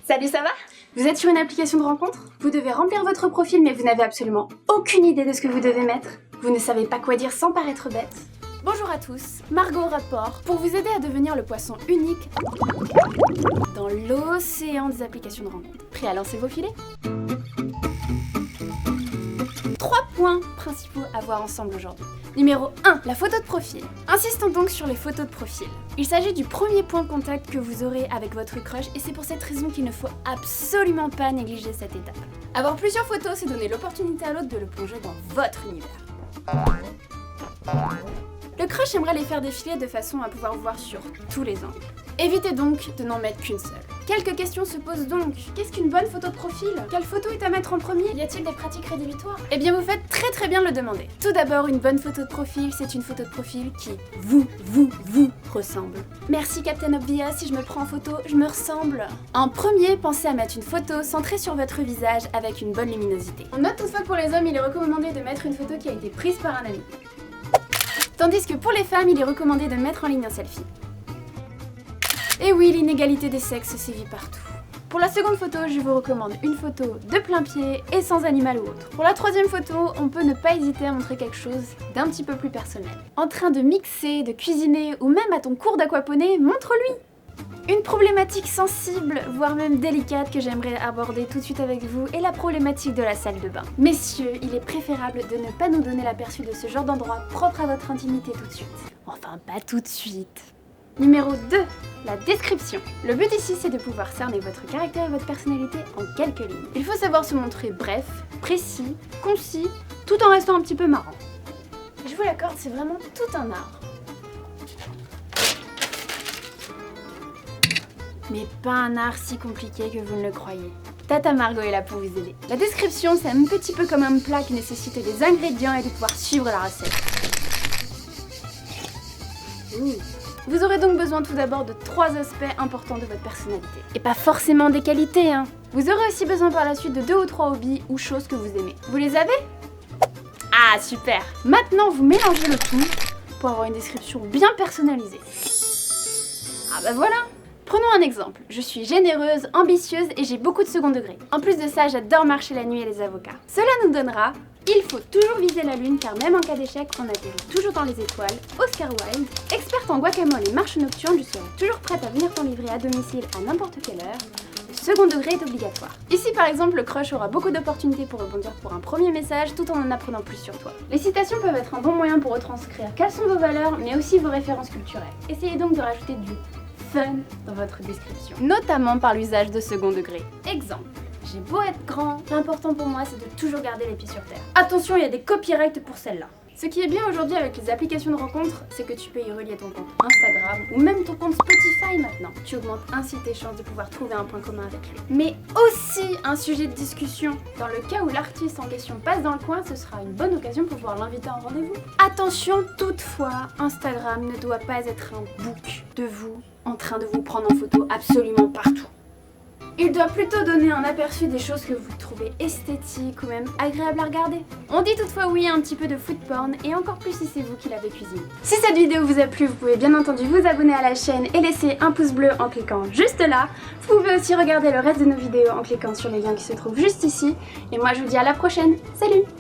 Salut, ça va? Vous êtes sur une application de rencontre? Vous devez remplir votre profil mais vous n'avez absolument aucune idée de ce que vous devez mettre. Vous ne savez pas quoi dire sans paraître bête. Bonjour à tous, Margot Rapport, pour vous aider à devenir le poisson unique dans l'océan des applications de rencontre. Prêt à lancer vos filets? 3 points principaux à voir ensemble aujourd'hui. Numéro 1, la photo de profil. Insistons donc sur les photos de profil. Il s'agit du premier point de contact que vous aurez avec votre crush et c'est pour cette raison qu'il ne faut absolument pas négliger cette étape. Avoir plusieurs photos, c'est donner l'opportunité à l'autre de le plonger dans votre univers. Le crush aimerait les faire défiler de façon à pouvoir voir sur tous les angles. Évitez donc de n'en mettre qu'une seule. Quelques questions se posent donc. Qu'est-ce qu'une bonne photo de profil? Quelle photo est à mettre en premier? Y a-t-il des pratiques rédhibitoires? Eh bien vous faites très bien de le demander. Tout d'abord, une bonne photo de profil, c'est une photo de profil qui vous ressemble. Merci Captain Obvious, si je me prends en photo, je me ressemble. En premier, pensez à mettre une photo centrée sur votre visage avec une bonne luminosité. On note toutefois que pour les hommes, il est recommandé de mettre une photo qui a été prise par un ami. Tandis que pour les femmes, il est recommandé de mettre en ligne un selfie. Et oui, l'inégalité des sexes sévit partout. Pour la seconde photo, je vous recommande une photo de plein pied et sans animal ou autre. Pour la troisième photo, on peut ne pas hésiter à montrer quelque chose d'un petit peu plus personnel. En train de mixer, de cuisiner ou même à ton cours d'aquaponie, montre-lui! Une problématique sensible, voire même délicate que j'aimerais aborder tout de suite avec vous est la problématique de la salle de bain. Messieurs, il est préférable de ne pas nous donner l'aperçu de ce genre d'endroit propre à votre intimité tout de suite. Enfin, pas tout de suite. Numéro 2, la description. Le but ici, c'est de pouvoir cerner votre caractère et votre personnalité en quelques lignes. Il faut savoir se montrer bref, précis, concis, tout en restant un petit peu marrant. Je vous l'accorde, c'est vraiment tout un art. Mais pas un art si compliqué que vous ne le croyez. Tata Margot est là pour vous aider. La description, c'est un petit peu comme un plat qui nécessite des ingrédients et de pouvoir suivre la recette. Vous aurez donc besoin tout d'abord de 3 aspects importants de votre personnalité. Et pas forcément des qualités, hein. Vous aurez aussi besoin par la suite de 2 ou 3 hobbies ou choses que vous aimez. Vous les avez? Ah, super! Maintenant, vous mélangez le tout pour avoir une description bien personnalisée. Ah bah voilà! Prenons un exemple. Je suis généreuse, ambitieuse et j'ai beaucoup de second degré. En plus de ça, j'adore marcher la nuit et les avocats. Cela nous donnera: il faut toujours viser la lune car même en cas d'échec, on atterrit toujours dans les étoiles. Oscar Wilde. Experte en guacamole et marche nocturne, je serai toujours prête à venir t'en livrer à domicile à n'importe quelle heure. Le second degré est obligatoire. Ici par exemple, le crush aura beaucoup d'opportunités pour rebondir pour un premier message tout en apprenant plus sur toi. Les citations peuvent être un bon moyen pour retranscrire quelles sont vos valeurs mais aussi vos références culturelles. Essayez donc de rajouter du fun dans votre description, notamment par l'usage de second degré. Exemple. J'ai beau être grand, l'important pour moi c'est de toujours garder les pieds sur terre. Attention, il y a des copyrights pour celle-là. Ce qui est bien aujourd'hui avec les applications de rencontres, c'est que tu peux y relier ton compte Instagram ou même ton compte Spotify maintenant. Tu augmentes ainsi tes chances de pouvoir trouver un point commun avec lui. Mais aussi un sujet de discussion. Dans le cas où l'artiste en question passe dans le coin, ce sera une bonne occasion pour pouvoir l'inviter en rendez-vous. Attention toutefois, Instagram ne doit pas être un book de vous en train de vous prendre en photo absolument partout. Il doit plutôt donner un aperçu des choses que vous trouvez esthétiques ou même agréables à regarder. On dit toutefois oui à un petit peu de food porn et encore plus si c'est vous qui l'avez cuisiné. Si cette vidéo vous a plu, vous pouvez bien entendu vous abonner à la chaîne et laisser un pouce bleu en cliquant juste là. Vous pouvez aussi regarder le reste de nos vidéos en cliquant sur les liens qui se trouvent juste ici. Et moi je vous dis à la prochaine, salut!